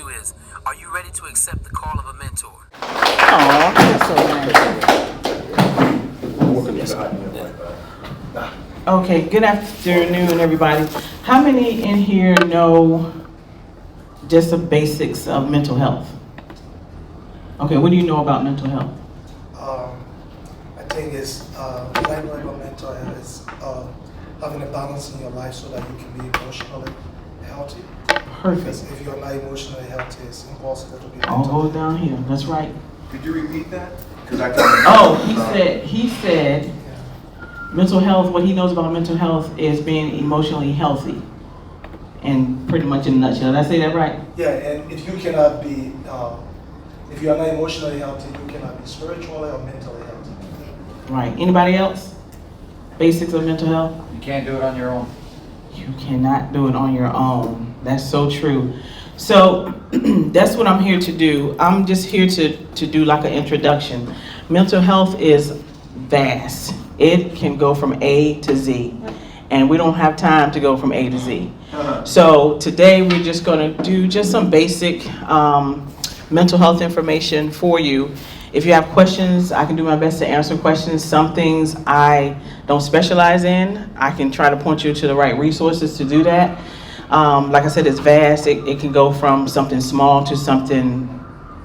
you is, are you ready to accept the call of a mentor? Oh, that's so nice. Okay, good afternoon, everybody. How many in here know just the basics of mental health? Okay, what do you know about mental health? I think it's what I know about mental health is having a balance in your life so that you can be emotionally healthy. Perfect. Because if you're not emotionally healthy, it's impossible to be All mental goes down here. That's right. Could you repeat that? Because I Oh, he said mental health, what he knows about mental health is being emotionally healthy. And pretty much in a nutshell. Did I say that right? Yeah, and if you cannot be, if you are not emotionally healthy, you cannot be spiritually or mentally healthy. Right. Anybody else? Basics of mental health? You can't do it on your own. You cannot do it on your own. That's so true. So that's what I'm here to do. I'm just here to do like an introduction. Mental health is vast. It can go from A to Z. And we don't have time to go from A to Z. So today we're just going to do just some basic mental health information for you. If you have questions, I can do my best to answer questions. Some things I don't specialize in. I can try to point you to the right resources to do that. Like I said, it's vast. It can go from something small to something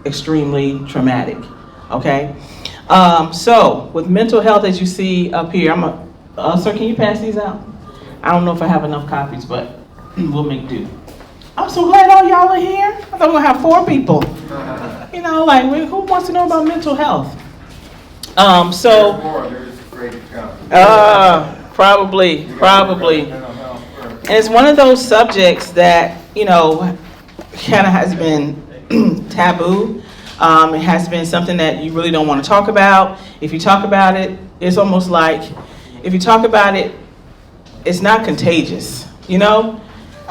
extremely traumatic. Okay? So with mental health, as you see up here, sir, can you pass these out? I don't know if I have enough copies, but we'll make do. I'm so glad all y'all are here. I thought we were going to have 4 people. You know, like, who wants to know about mental health? Probably. And it's one of those subjects that, you know, kind of has been taboo. It has been something that you really don't want to talk about. If you talk about it, it's almost like, if you talk about it, it's not contagious, you know?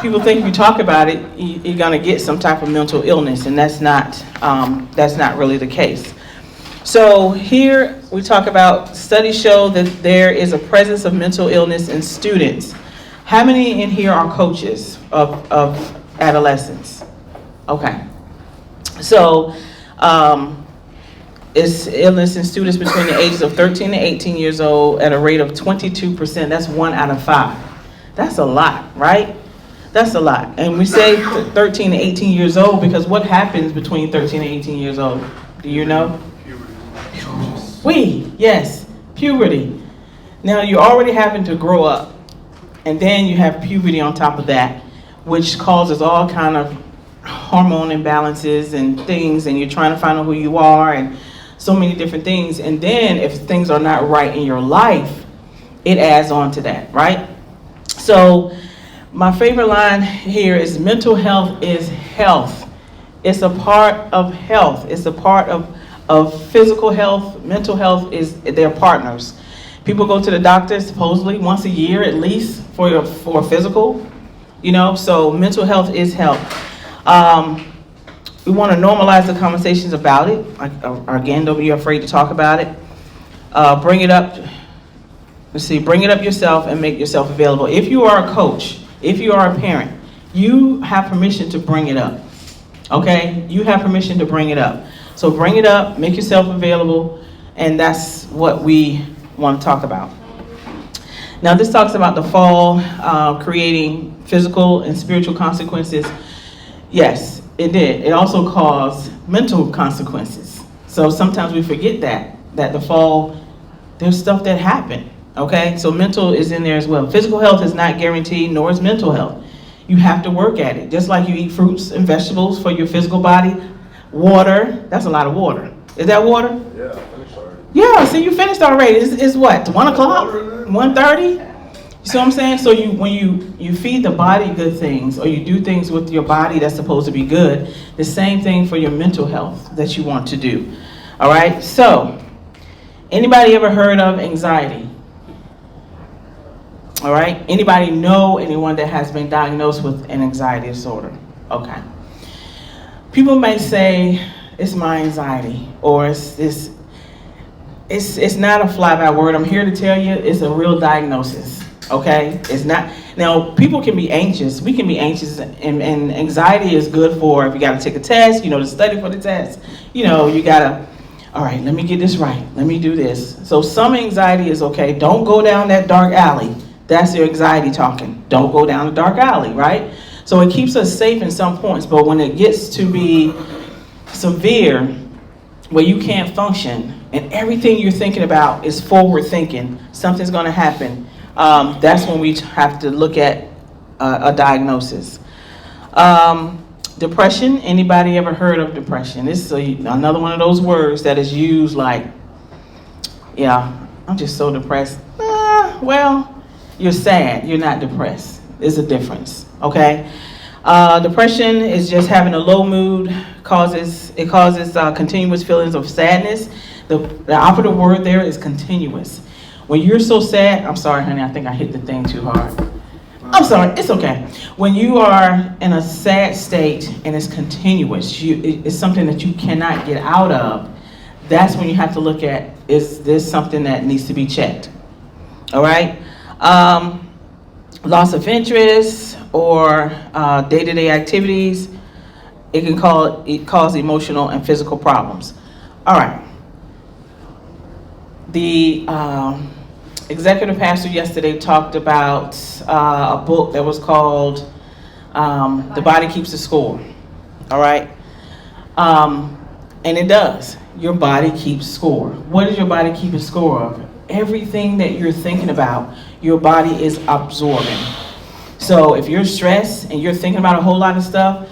People think if you talk about it, you're gonna get some type of mental illness, and that's not really the case. So here we talk about studies show that there is a presence of mental illness in students. How many in here are coaches of adolescents? Okay. So it's illness in students between the ages of 13 and 18 years old at a rate of 22%. That's 1 out of 5. That's a lot, right? That's a lot. And we say 13 to 18 years old because what happens between 13 and 18 years old? Do you know? Yes, puberty. Now you're already having to grow up. And then you have puberty on top of that, which causes all kind of hormone imbalances and things, and you're trying to find out who you are and so many different things. And then if things are not right in your life, it adds on to that, right? So my favorite line here is mental health is health. It's a part of health. It's a part of physical health. Mental health they're partners. People go to the doctor supposedly once a year at least for a physical, you know, so mental health is health. We want to normalize the conversations about it. Again, don't be afraid to talk about it. Bring it up. Bring it up yourself and make yourself available. If you are a coach, if you are a parent, you have permission to bring it up. Okay? You have permission to bring it up. So bring it up, make yourself available, and that's what we want to talk about. Now this talks about the fall creating physical and spiritual consequences. Yes, it did. It also caused mental consequences. So sometimes we forget that the fall, there's stuff that happened. Okay, so mental is in there as well. Physical health is not guaranteed, nor is mental health. You have to work at it. Just like you eat fruits and vegetables for your physical body. Water, that's a lot of water. Is that water? Yeah, I finished already. Yeah, see, you finished already. It's what, 1 o'clock? 1:30? You see what I'm saying? So when you feed the body good things, or you do things with your body that's supposed to be good, the same thing for your mental health that you want to do. All right, so anybody ever heard of anxiety? All right, anybody know anyone that has been diagnosed with an anxiety disorder? Okay. People may say, it's my anxiety, or it's not a fly-by word. I'm here to tell you it's a real diagnosis. Okay, it's not. Now, people can be anxious. We can be anxious, and anxiety is good for if you got to take a test, to study for the test. You got to, all right, let me get this right. Let me do this. So some anxiety is okay. Don't go down that dark alley. That's your anxiety talking. Don't go down the dark alley, right? So it keeps us safe in some points, but when it gets to be severe, where you can't function, and everything you're thinking about is forward thinking, something's going to happen. That's when we have to look at a diagnosis. Depression, anybody ever heard of depression? This is another one of those words that is used like, yeah, I'm just so depressed. Well, you're sad, you're not depressed. There's a difference, okay? Depression is just having a low mood, causes continuous feelings of sadness. The operative word there is continuous. When you're so sad, I'm sorry, honey, I think I hit the thing too hard. I'm sorry, it's okay. When you are in a sad state and it's continuous, it's something that you cannot get out of, that's when you have to look at, is this something that needs to be checked? All right? Loss of interest or day-to-day activities, it can cause emotional and physical problems. All right. The executive pastor yesterday talked about a book that was called The Body Keeps the Score. All right? And it does. Your body keeps score. What does your body keep a score of? Everything that you're thinking about, your body is absorbing. So if you're stressed and you're thinking about a whole lot of stuff,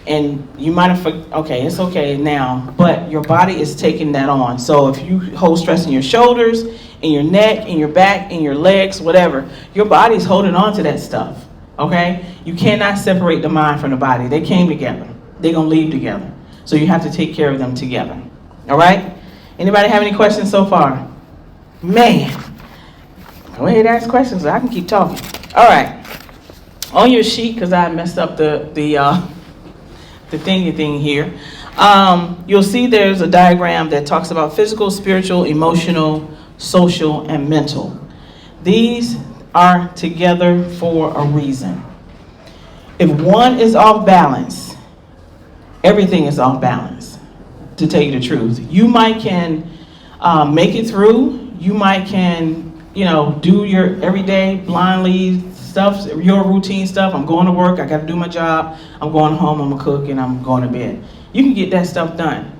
and you might have, okay, it's okay now, but your body is taking that on. So if you hold stress in your shoulders, in your neck, in your back, in your legs, whatever, your body's holding on to that stuff, okay? You cannot separate the mind from the body. They came together. They're going to leave together. So you have to take care of them together, all right? Anybody have any questions so far? Man, go ahead and ask questions so I can keep talking. All right, on your sheet, because I messed up the thingy thing here, you'll see there's a diagram that talks about physical, spiritual, emotional, social, and mental. These are together for a reason. If one is off balance, everything is off balance, to tell you the truth. You might can make it through. You might can, do your everyday blindly stuff, your routine stuff. I'm going to work, I got to do my job. I'm going home, I'm going to cook, and I'm going to bed. You can get that stuff done.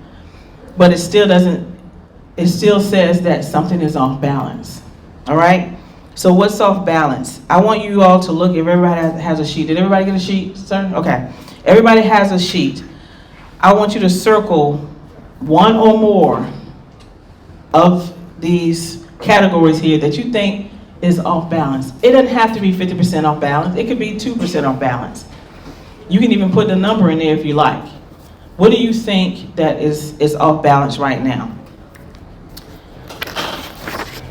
But it still says that something is off balance. All right? So what's off balance? I want you all to look, if everybody has a sheet. Did everybody get a sheet, sir? Okay. Everybody has a sheet. I want you to circle one or more of these categories here that you think is off balance. It doesn't have to be 50% off balance. It could be 2% off balance. You can even put the number in there if you like. What do you think that is off balance right now?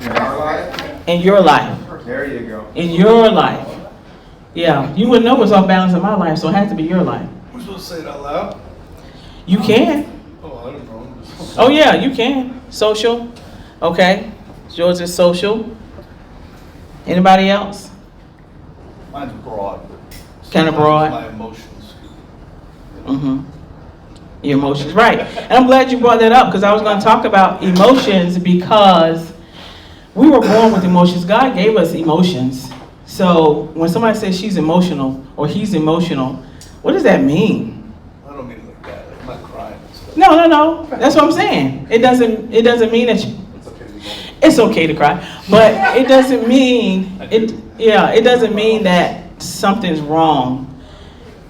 In our life? In your life. There you go. In your life. Yeah, you wouldn't know what's off balance in my life, so it has to be your life. We're supposed to say it out loud? You can. Oh, I don't know. Oh yeah, you can. Social. Okay. Yours is social. Anybody else? Mine's broad. Kind of broad. My emotions. Mm-hmm. Your emotions, right. And I'm glad you brought that up because I was going to talk about emotions because we were born with emotions. God gave us emotions. So when somebody says she's emotional or he's emotional, what does that mean? I don't mean it like that. I'm not crying and stuff. No. That's what I'm saying. It doesn't mean that you, It's okay to be vulnerable. it's okay to cry, but it doesn't mean it doesn't mean that something's wrong.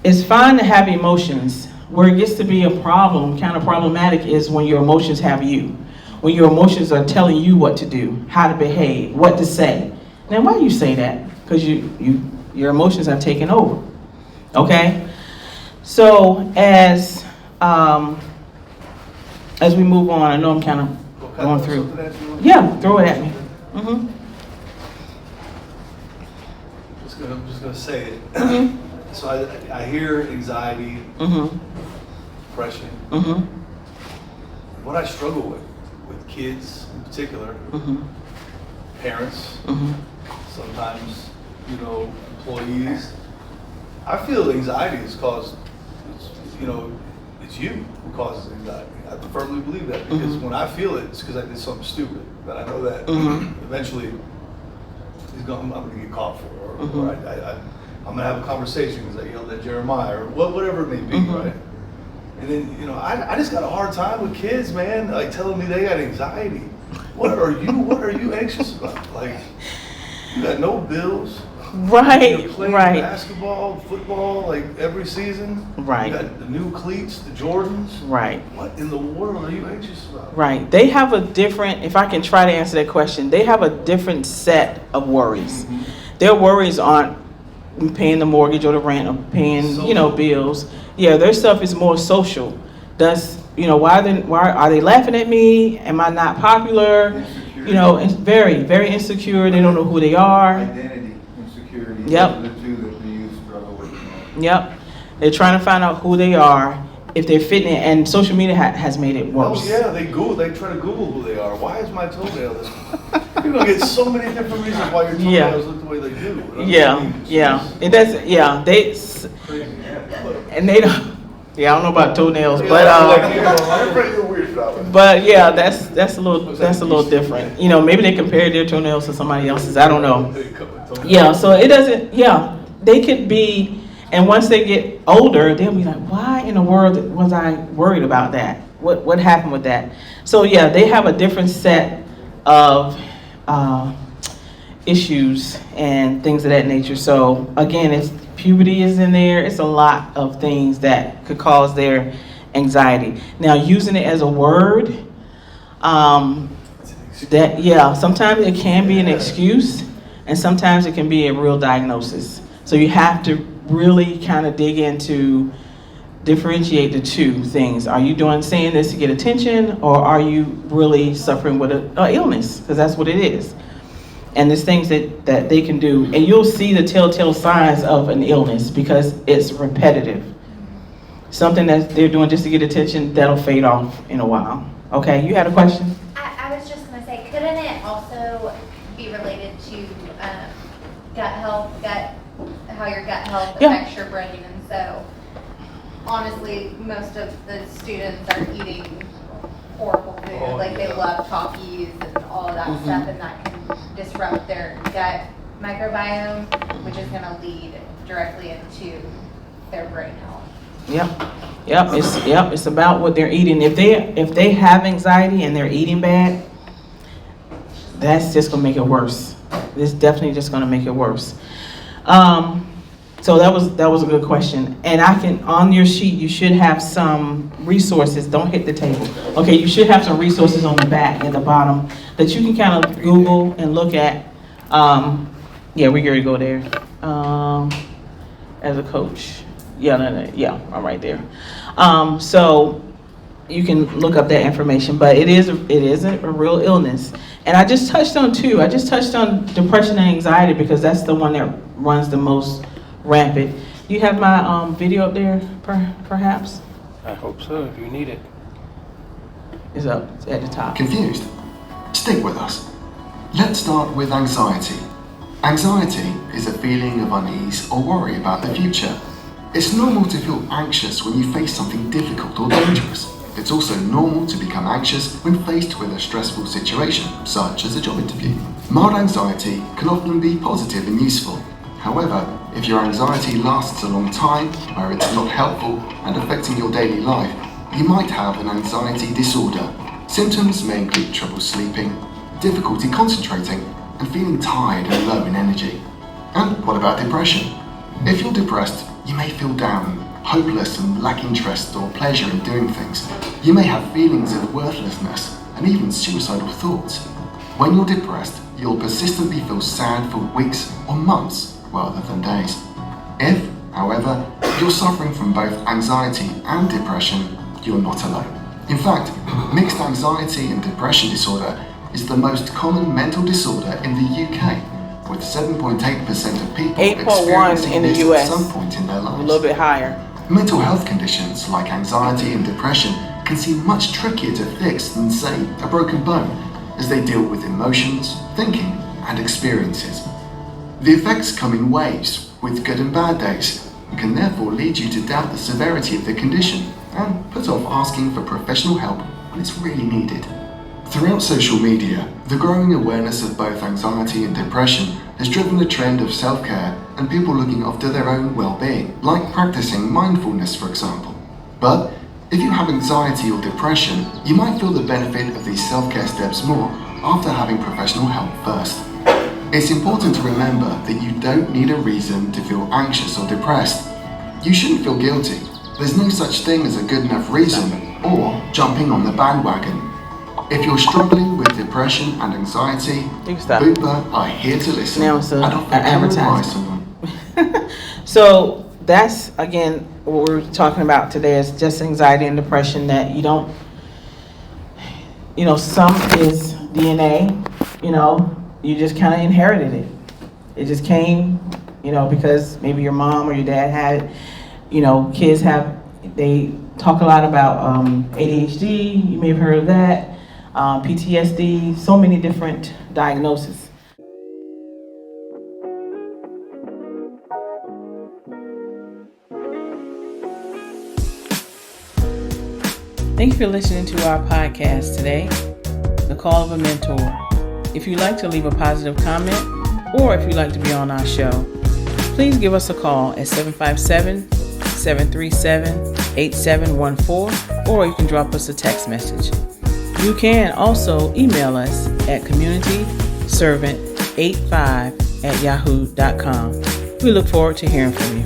It's fine to have emotions. Where it gets to be a problem, kind of problematic, is when your emotions have you. When your emotions are telling you what to do, how to behave, what to say. Now, why do you say that? Because your emotions have taken over. Okay? So as we move on, I know I'm kind of going through. Yeah, throw it at me. Mm-hmm. I'm just gonna say it. Mm-hmm. So I hear anxiety, Mm-hmm. depression. Mm-hmm. What I struggle with kids in particular, Mm-hmm. parents, Mm-hmm. sometimes you know, employees. I feel anxiety is caused, you know, it's you who causes anxiety. I firmly believe that because when I feel it, it's because I did something stupid. But I know that eventually I'm going to get caught for it, or I'm going to have a conversation because I yelled at Jeremiah, or whatever it may be, right? And then, you know, I just got a hard time with kids, man, like telling me they got anxiety. What are you anxious about? Like, you got no bills. Right, You're playing right. basketball, football, like every season. Right. You got the new cleats, the Jordans. Right. What in the world are you anxious about? Right. They have a different, if I can try to answer that question, they have a different set of worries. Their worries aren't paying the mortgage or the rent or paying, you know, bills. Yeah, their stuff is more social. Why are they laughing at me? Am I not popular? Insecurity. You know, it's very, very insecure. They don't know who they are. Identity, insecurity. Yep. Those are the two that the youth struggle with. Yep. They're trying to find out who they are, if they're fitting in, and social media has made it worse. Oh yeah, they try to Google who they are. Why is my toenail this? You're gonna get so many different reasons why your toenails look the way they do. And they don't. Yeah, I don't know about toenails, but yeah, that's a little different. You know, maybe they compared their toenails to somebody else's. I don't know. Yeah, so it doesn't. Yeah, they could be, and once they get older, they'll be like, why in the world was I worried about that? What happened with that? So yeah, they have a different set of issues and things of that nature. So again, puberty is in there. It's a lot of things that could cause their anxiety. Now, using it as a word, sometimes it can be an excuse, and sometimes it can be a real diagnosis. So you have to really kind of dig into, differentiate the two things. Are you saying this to get attention, or are you really suffering with an illness? Because that's what it is. And there's things that they can do. And you'll see the telltale signs of an illness because it's repetitive. Something that they're doing just to get attention, that'll fade off in a while. Okay, you had a question? I was just going to say, couldn't it also be related to gut health, how your gut health affects your brain? And so, honestly, most of the students are eating horrible food. They love Takis and all of that stuff, and that can disrupt their gut microbiome, which is going to lead directly into their brain health. It's about what they're eating. If they have anxiety and they're eating bad, that's just gonna make it worse. It's definitely just gonna make it worse. So that was a good question. And on your sheet, you should have some resources. Don't hit the table. Okay, you should have some resources on the back and the bottom that you can kind of Google and look at. We're going to go there. As a coach. I'm right there. So you can look up that information, but it is a real illness. And I just touched on depression and anxiety because that's the one that runs the most rampant. Do you have my video up there, perhaps? I hope so, if you need it. It's up, it's at the top. Confused? Stick with us. Let's start with anxiety. Anxiety is a feeling of unease or worry about the future. It's normal to feel anxious when you face something difficult or dangerous. It's also normal to become anxious when faced with a stressful situation, such as a job interview. Mild anxiety can often be positive and useful. However, if your anxiety lasts a long time, where it's not helpful and affecting your daily life, you might have an anxiety disorder. Symptoms may include trouble sleeping, difficulty concentrating, and feeling tired and low in energy. And what about depression? If you're depressed, you may feel down, hopeless, and lack interest or pleasure in doing things. You may have feelings of worthlessness and even suicidal thoughts. When you're depressed, you'll persistently feel sad for weeks or months rather than days. If, however, you're suffering from both anxiety and depression, you're not alone. In fact, mixed anxiety and depression disorder is the most common mental disorder in the UK, with 7.8% of people 8.1 experiencing in the this US. at some point in their lives. A little bit higher. Mental health conditions like anxiety and depression can seem much trickier to fix than, say, a broken bone, as they deal with emotions, thinking, and experiences. The effects come in waves, with good and bad days, and can therefore lead you to doubt the severity of the condition and put off asking for professional help when it's really needed. Throughout social media, the growing awareness of both anxiety and depression has driven a trend of self-care and people looking after their own well-being, like practicing mindfulness, for example. But if you have anxiety or depression, you might feel the benefit of these self-care steps more after having professional help first. It's important to remember that you don't need a reason to feel anxious or depressed. You shouldn't feel guilty. There's no such thing as a good enough reason or jumping on the bandwagon. If you're struggling with depression and anxiety, You can stop. Bupa are here to listen Now it's and offer an clear advertisement. advice on them. So that's, again, what we're talking about today is just anxiety and depression that you don't, some is DNA, you just kind of inherited it. It just came, because maybe your mom or your dad had it. Kids they talk a lot about ADHD, you may have heard of that, PTSD, so many different diagnoses. Thank you for listening to our podcast today, The Call of a Mentor. If you'd like to leave a positive comment or if you'd like to be on our show, please give us a call at 757-737-8714, or you can drop us a text message. You can also email us at communityservant85@yahoo.com. We look forward to hearing from you.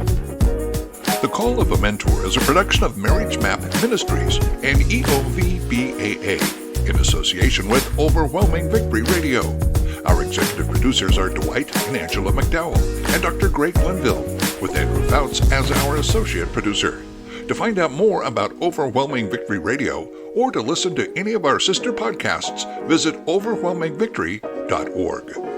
The Call of a Mentor is a production of Marriage Map Ministries and EOVBAA in association with Overwhelming Victory Radio. Our executive producers are Dwight and Angela McDowell and Dr. Greg Linville, with Andrew Fouts as our associate producer. To find out more about Overwhelming Victory Radio or to listen to any of our sister podcasts, visit overwhelmingvictory.org.